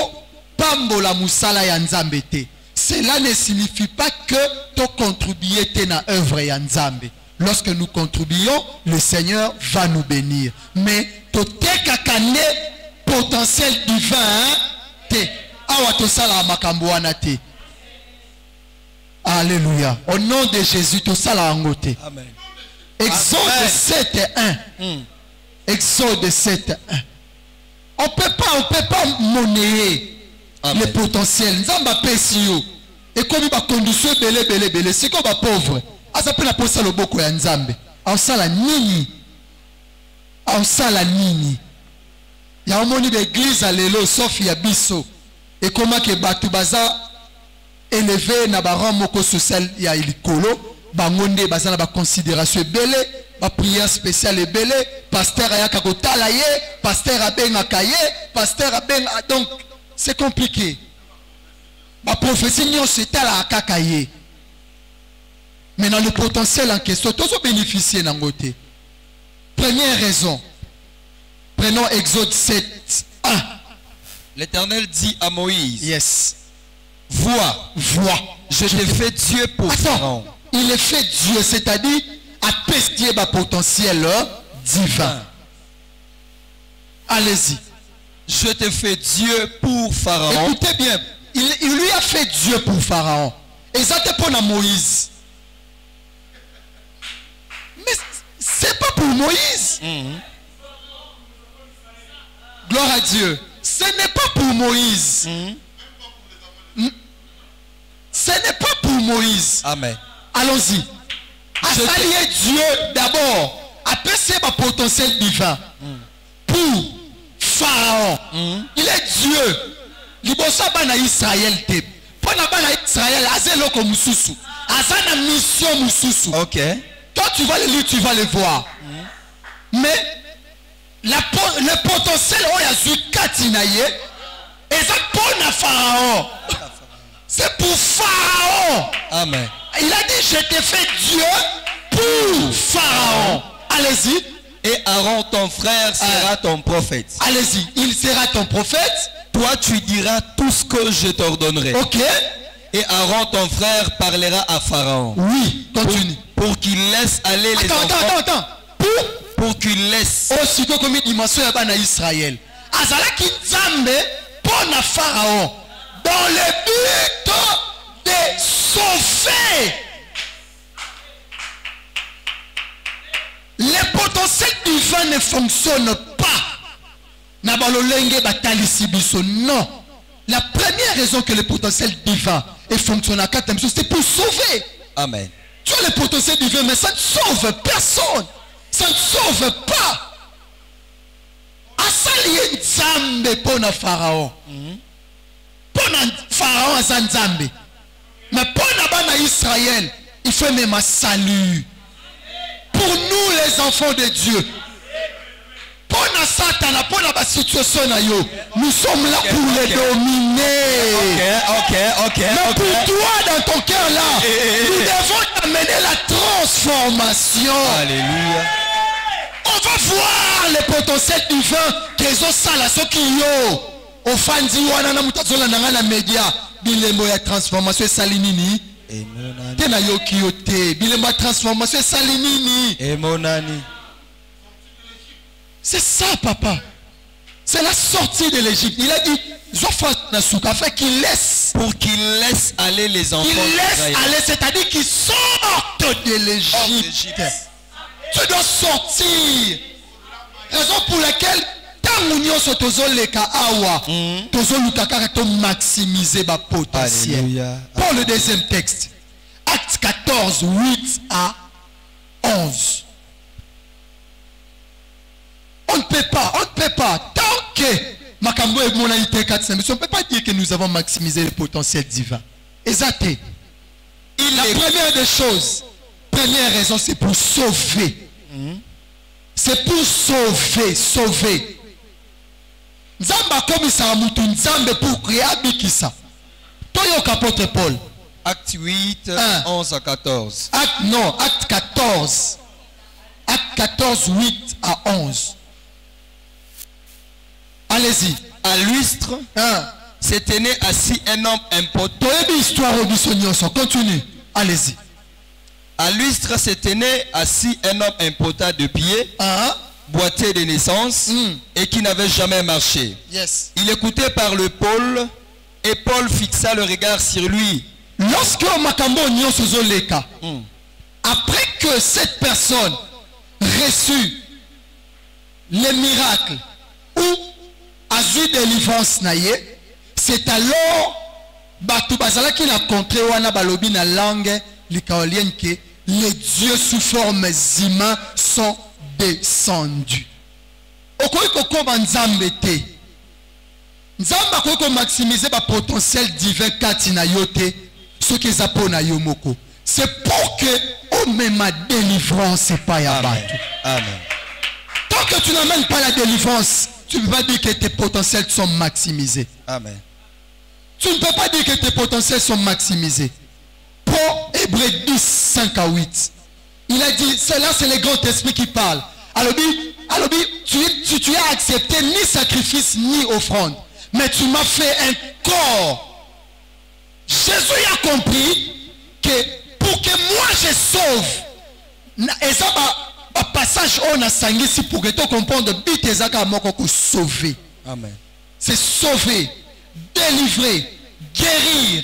pambola musala ya Nzambe te. Cela ne signifie pas que to contribuer te na œuvre ya Nzambe. Lorsque nous contribuons, le Seigneur va nous bénir. Mais to te kakane potentiel divin te. Awa to sala makambo wana te. Alléluia. Au nom de Jésus, to sala angote. Amen. Exode 7:1. Exode 7:1. On ne peut pas monnayer le potentiel. Nzamba pesio. Et comme il va conduire belé. C'est comme un pauvre. Azape na posa le boko ya Nzambe. On sala nini. On sala nini. Il y a un moni d'église à l'élo, sauf ya biso. Et comment que batu baza élevé na baran moko social ya ilikolo. Bangonde baza na ba considération belé. Ma prière spéciale est belle, pasteur ayaka kotala ye, pasteur abenga kaye, pasteur abenga donc c'est compliqué. Ma prophétie n'y c'est la kakaye. Mais dans le potentiel en question, tous ont bénéficié d'un côté. Première raison. Prenons Exode 7:1. L'Éternel dit à Moïse. Yes. Vois, je te fais Dieu pour Pharaon. Il est fait Dieu, c'est-à-dire à pestier ma potentiel divin. Allez-y. Je te fais Dieu pour Pharaon. Écoutez bien, il lui a fait Dieu pour Pharaon. Et ça te pour Moïse. Mais c'est pas pour Moïse. Gloire à Dieu. Ce n'est pas pour Moïse. Ce n'est pas pour Moïse. Amen. Allons-y. À saluer Dieu d'abord. Après c'est ma potentiel divin. Pour Pharaon. Il est Dieu. Libosa bana Israël te. Pona bana Israël azelo ko mususu. Azana mission mususu. OK. Toi tu vas le lire, tu vas le voir. Mais le potentiel oyazu katinaye et ça pour Pharaon. C'est pour Pharaon. Amen. Il a dit, je t'ai fait Dieu pour Pharaon. Allez-y. Et Aaron, ton frère, sera ton prophète. Allez-y. Il sera ton prophète. Toi, tu diras tout ce que je t'ordonnerai. Ok. Et Aaron, ton frère, parlera à Pharaon. Oui, continue. Pour qu'il laisse aller les enfants. Attends. Pour qu'il laisse. Aussitôt comme une dimension à Israël. Azala qui Nzambe pour Pharaon. Dans le but de sauver. Le potentiel divin ne fonctionne pas. Non. La première raison que le potentiel divin est fonctionne à 4e, c'est pour sauver. Amen. Tu as le potentiel divin, mais ça ne sauve personne. Ça ne sauve pas. Asali Nzambe pour Pharaon. Pour Pharaon à Nzambe. Mais pour Israël, il faut même un salut. nous les enfants de Dieu. Pour la Satan, pour la situation, nous sommes là pour les dominer. Mais pour toi, dans ton cœur là, nous devons t'amener la transformation. Alléluia. On va voir les potentiels divins qu'ils ont ça là, ceux qui ont au fandi wana na mutazola nanga na media bilembo ya transformation salinini tena yoki yote bilembo ya transformation salinini emonani. c'est ça papa, c'est la sortie de l'Égypte. Il a dit afin qu'il laisse, pour qu'il laisse aller les enfants d'Israël. Aller, c'est-à-dire qu'ils sortent de l'Égypte. Tu dois sortir. Raison pour laquelle maximiser ma potentiel. Pour le deuxième texte, Acte 14, 8 à 11. On ne peut pas, tant que Makambo et Monalité 4, on ne peut pas dire que nous avons maximisé le potentiel divin. Exacté. La première des choses, première raison, c'est pour sauver. C'est pour sauver. Nzamba comme ça mutu nzambe pour créer abikisa. Toyo apôtre Paul. Acte 8, 11 à 14. Acte 14. Acte 14, 8 à 11. Allez-y. À Lystre, se tenait assis un homme impotent. Continue. Allez-y. À Lystre se tenait assis un homme impotent de pied, boiteux de naissance, et qui n'avait jamais marché. Yes. Il écoutait parler Paul, et Paul fixa le regard sur lui. Lorsque après que cette personne reçut les miracles ou a eu délivrance, c'est alors Batu Bazala qui a contré wana balobi na langue likaolienne que les dieux sous forme humains sont descendus. Okoiko ko nzambe te. Nzamba ko maximiser ba potentiel divin katina yote ce qui zapona yomoko. C'est pour que on met ma délivrance pas ya batu. Amen. Tant que tu n'amènes pas la délivrance, tu ne peux pas dire que tes potentiels sont maximisés. Amen. Tu ne peux pas dire que tes potentiels sont maximisés. Pour Hébreux 10, 5 à 8. Il a dit, c'est le grand esprit qui parle. Alors, tu as accepté ni sacrifice ni offrande. Mais tu m'as fait un corps. Jésus a compris que pour que moi je sauve, et ça va passage on a sangé ici pour que tu comprennes de sauver. Amen. C'est sauver, délivrer, guérir.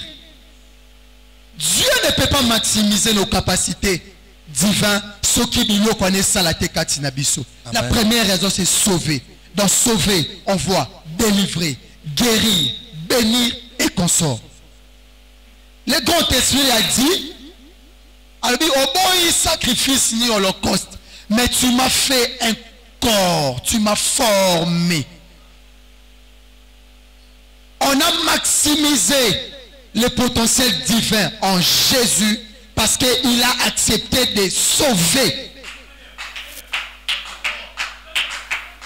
Dieu ne peut pas maximiser nos capacités divines. La première raison c'est sauver. Dans sauver, on voit délivrer, guérir, bénir et consort. Le grand esprit a dit, au bon sacrifice ni holocauste, mais tu m'as fait un corps, tu m'as formé. On a maximisé le potentiel divin en Jésus parce qu'il a accepté de sauver.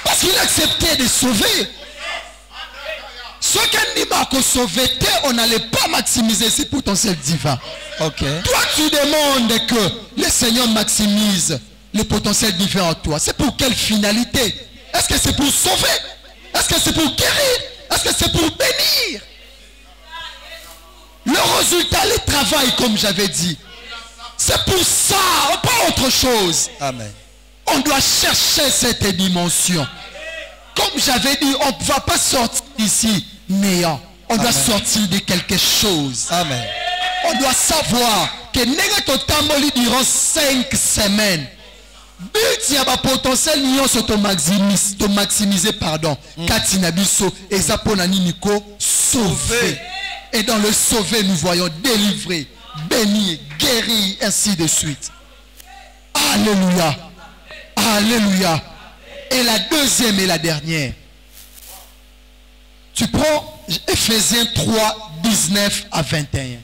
Parce qu'il a accepté de sauver. Ce qu'il n'a sauvé, on n'allait pas maximiser ce potentiel divin. Okay. Toi, tu demandes que le Seigneur maximise le potentiel divin en toi. C'est pour quelle finalité? Est-ce que c'est pour sauver? Est-ce que c'est pour guérir? Est-ce que c'est pour bénir? Le résultat, le travail, comme j'avais dit, c'est pour ça, pas autre chose. Amen. On doit chercher cette dimension. Comme j'avais dit, on ne va pas sortir d'ici néant. On doit sortir de quelque chose. Amen. On doit savoir que Négatotamboli durant 5 semaines, but y a potentiel to maximiser pardon. Katinabiso et Zaponani Nico sauver. Et dans le sauver, nous voyons délivrer, bénir, guérir, ainsi de suite. Alléluia. Alléluia. Et la deuxième et la dernière. Tu prends Ephésiens 3, 19 à 21.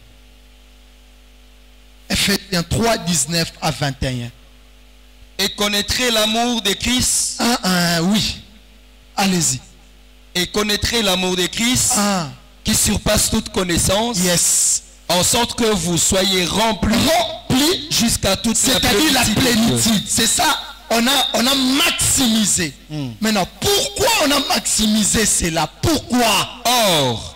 Ephésiens 3, 19 à 21. Et connaîtrez l'amour de Christ. Oui. Allez-y. Et connaîtrez l'amour de Christ qui surpasse toute connaissance. Yes. En sorte que vous soyez remplis jusqu'à toute la plénitude. C'est-à-dire la plénitude. C'est ça. On a maximisé. Maintenant, pourquoi on a maximisé cela? Pourquoi? Or,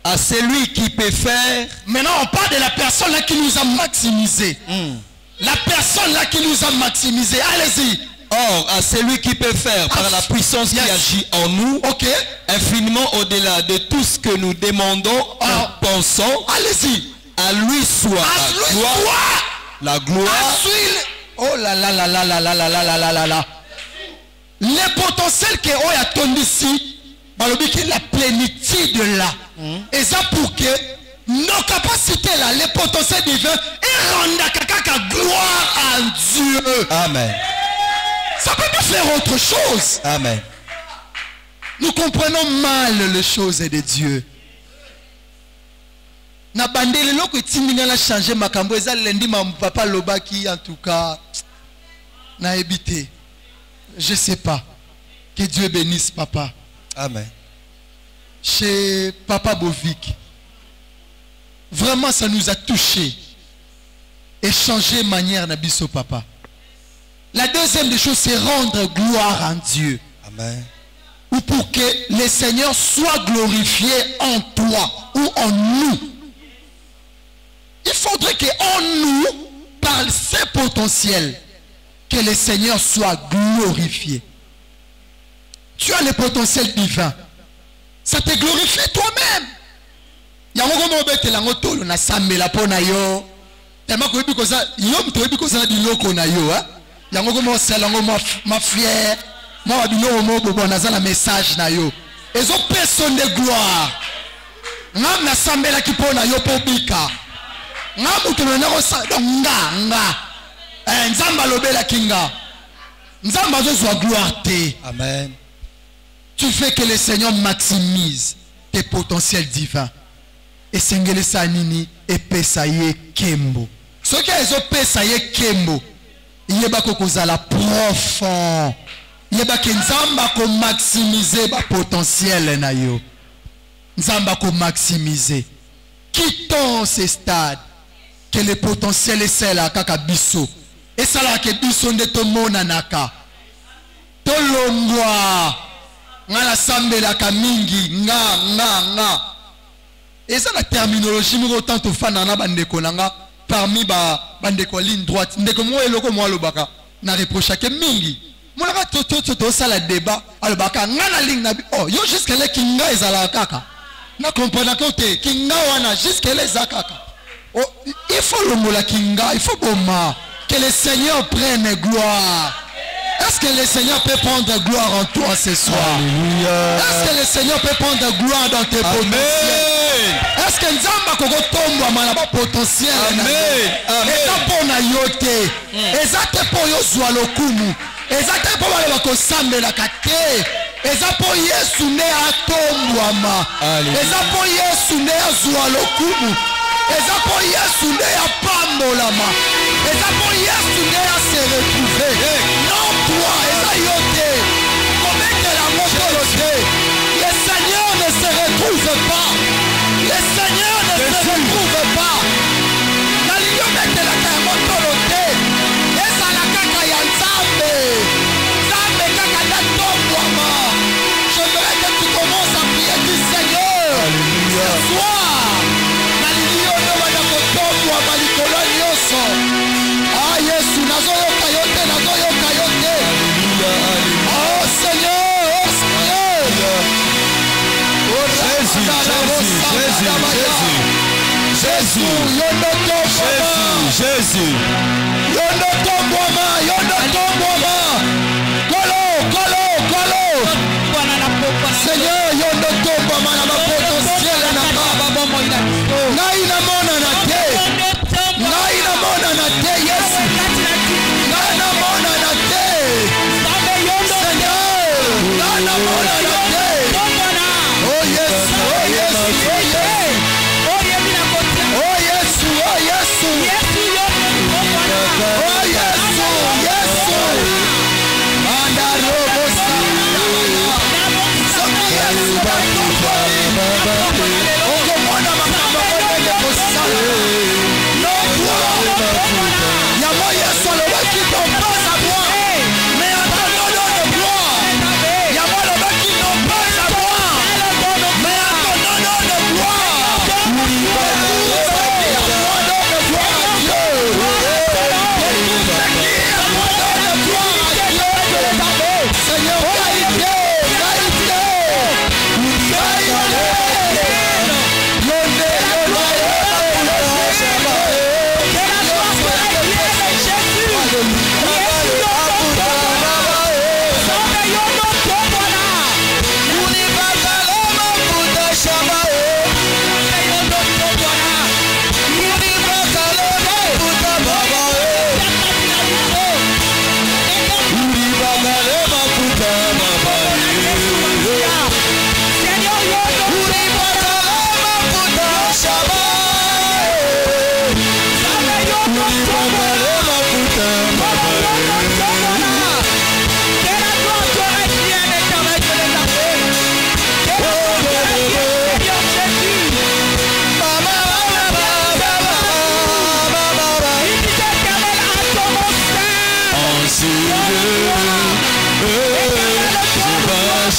à celui qui peut faire. Maintenant, on parle de la personne là qui nous a maximisé. La personne là qui nous a maximisé. Allez-y. Or, à celui qui peut faire par la puissance qui agit en nous, infiniment au-delà de tout ce que nous demandons ou pensons. Allez-y. À lui soit la gloire. Oh là là là là là là là là là là là. Les potentiels que on a tombé ici, la plénitude là. Et ça pour que nos capacités là, les potentiels divins, et rendent gloire à Dieu. Amen. Ça peut pas faire autre chose. Amen. Nous comprenons mal les choses de Dieu. Na bandele loko timina la changer makambo eza lendi ma papa lobaki en tout cas na ebité. Je sais pas. Que Dieu bénisse papa. Amen. Chez papa Bovic. Vraiment ça nous a touché et changé manière na biso papa. La deuxième des choses c'est rendre gloire à Dieu. Amen. Ou pour que le Seigneur soit glorifié en toi ou en nous. Il faudrait qu'en nous, par ses potentiels, que le Seigneur soit glorifié. Tu as le potentiel divin. Ça te glorifie toi-même. Il y a un moment où tu as samé la peau na yo. Tellement que tu as dit que tu as dit que na yo. Il y a un moment où c'est ma fière. Moi, je suis un message na yo. Et zo personne de gloire. Ngam na samé la ki po na yo po bika. Amen. Tu fais que le Seigneur maximise tes potentiels divins. Et sengele sanini et pesaye kembo. Ce qui est pesaye kembo, il y a kozala profond. Il y a nzamba ko maximiser ba potentiel na yo. Nzamba ko maximiser. Quittons ces stades. Que le potentiel est celle kaka biso. Et ça là que biso de to monanaka. To longwa. Ngala sambela ka mingi nga. Et ça la terminologie mo autant to fanana bandeko nanga parmi bandeko ligne droite. Ndeko mo eloko mo alobaka na reproche ke mingi. Monaka to ça la débat alobaka ngana ligne na oh yo jusque là kinga ezala kaka. Na comprendre que kinga wana jusque là zakaka. Oh, il faut le mot la kinga, il faut que le Seigneur prenne gloire. Est-ce que le Seigneur peut prendre gloire en toi ce soir? Alléluia. Est-ce que le Seigneur peut prendre gloire dans tes potentiels? Est-ce que Nzamba koko tomba malaba potentiel? Amen. Eza pona yote. Eza te po yo zwa lokumu. Eza te po malaba ko sambela kate. Eza po Yesu ne atombwama. Eza po Yesu ne azwa lokumu. Eza po Yesu ne apambolama. Eza po Yesu ne a se retrouver. Non toi, eza yote. Comment la montoloté? Le Seigneur ne se retrouve pas. Le Seigneur ne se retrouve pas. La lion mette la montoloté. Eza la kaka ya Nzambe. Nzambe kaka da tombwama. J'aimerais que tu commences à prier du Seigneur. Alléluia. Ce soir. Ah Yesu nazoyoka yote. Oh Seigneur, oh Seigneur. Jésus. Seigneur,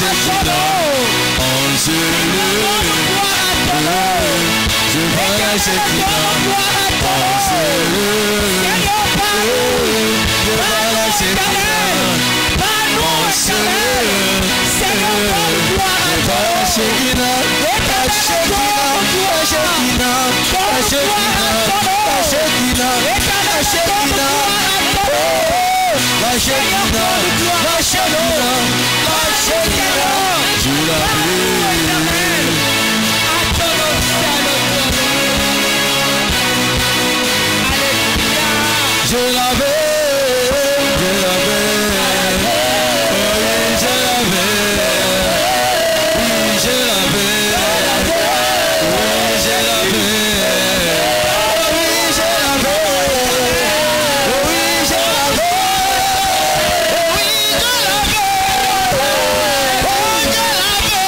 Shekinah, Angèle, je vois la Shekinah, Angèle, je vois la Shekinah, Angèle, je vois la Shekinah, la Shekinah, la Shekinah,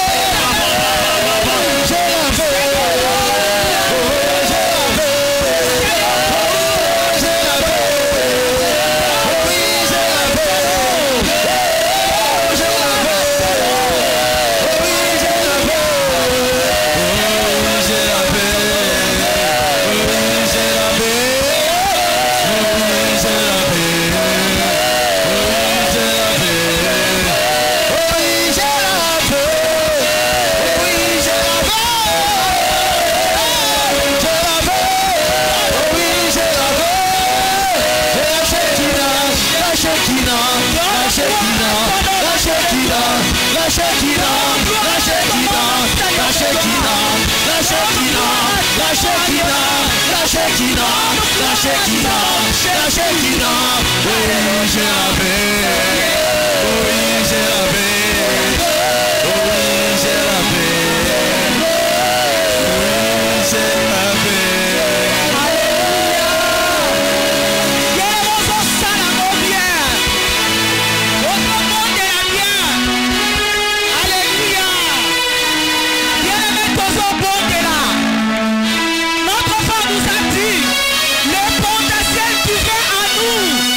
la Shekinah, la Shekinah, la Shekinah, la Shekinah, la Shekinah, la Shekinah, je la veux. Je la veux,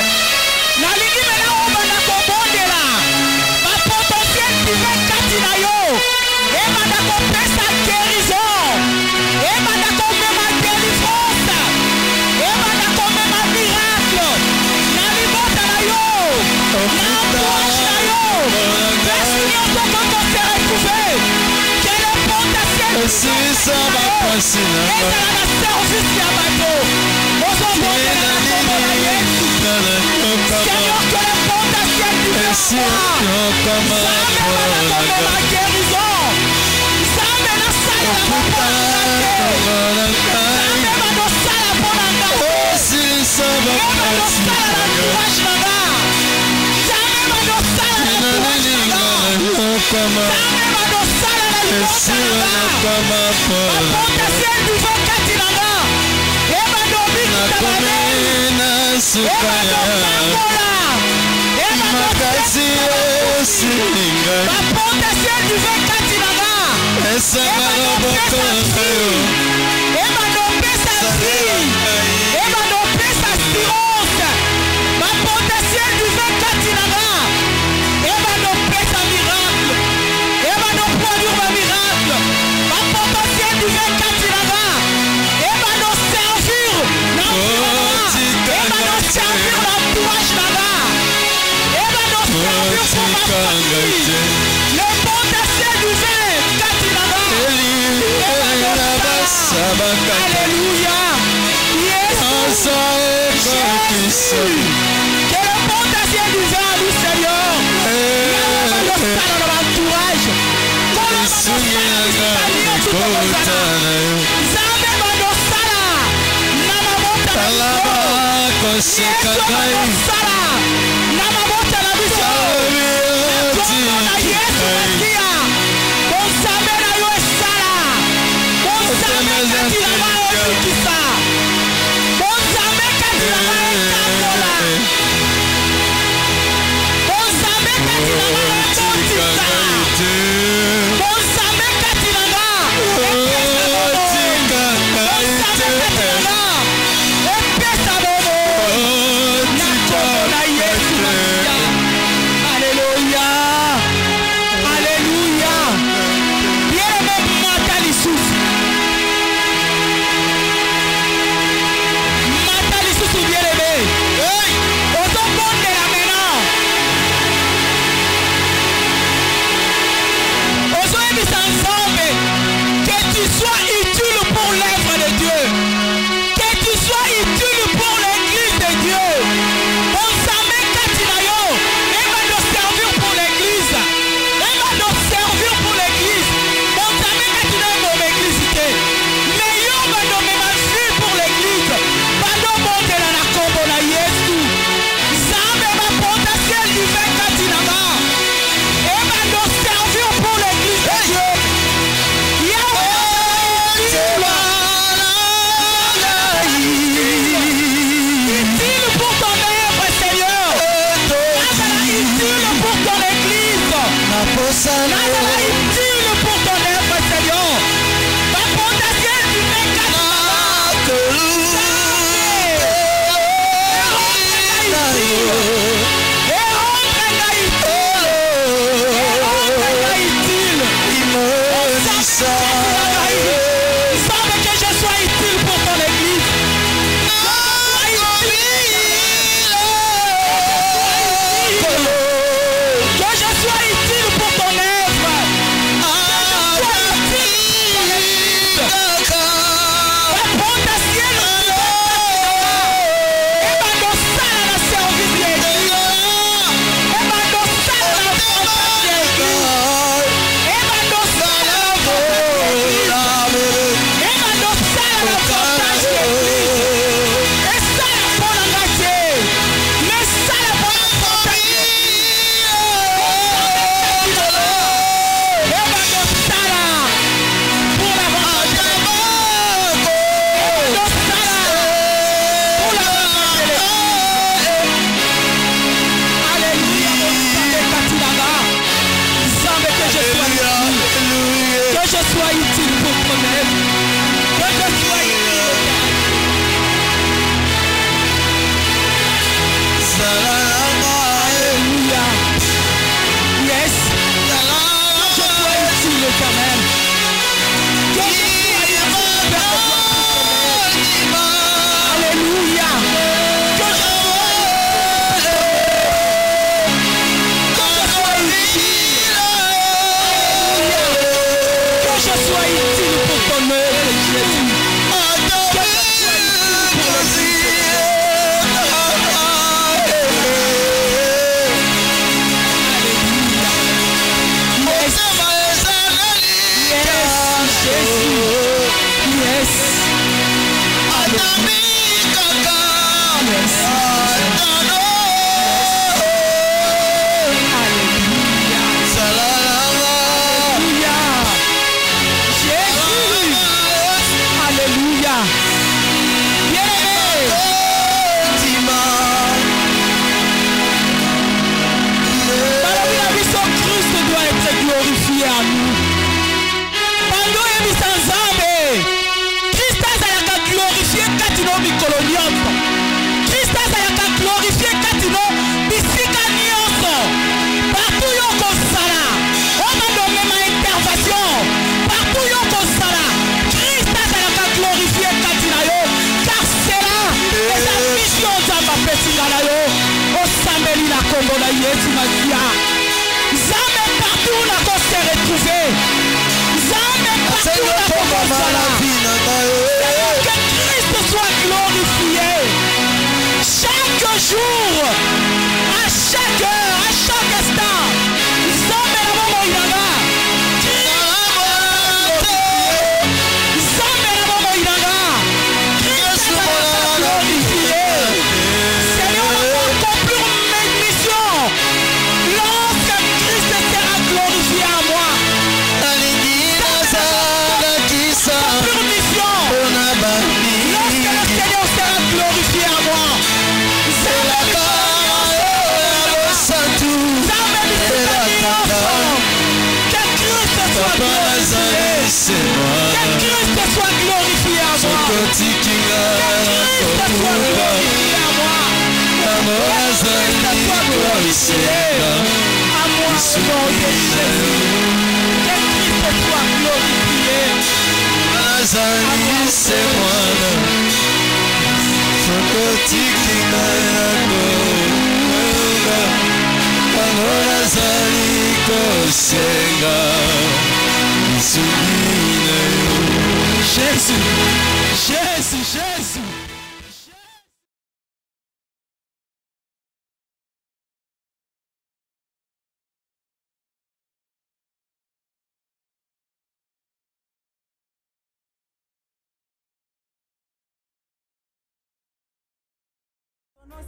je la veux, oui je la veux, oui je la veux, oui je la veux, oui je la veux, oui je la veux, oui je la utile pour ton œuvre, Seigneur. Ma potentiel du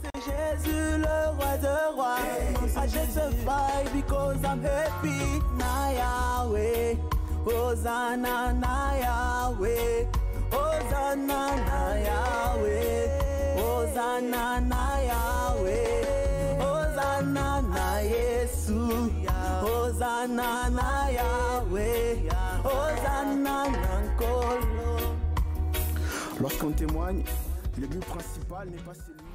C'est Jésus le roi de rois. I justify because I'm happy. Na Yahweh, Hosanna na Yahweh, Hosanna na Yahweh, Hosanna na Yahweh, Hosanna na Yesu, Hosanna. Hosanna na Yahweh, Hosanna na Nkolo. Lorsqu'on témoigne, le but principal n'est pas celui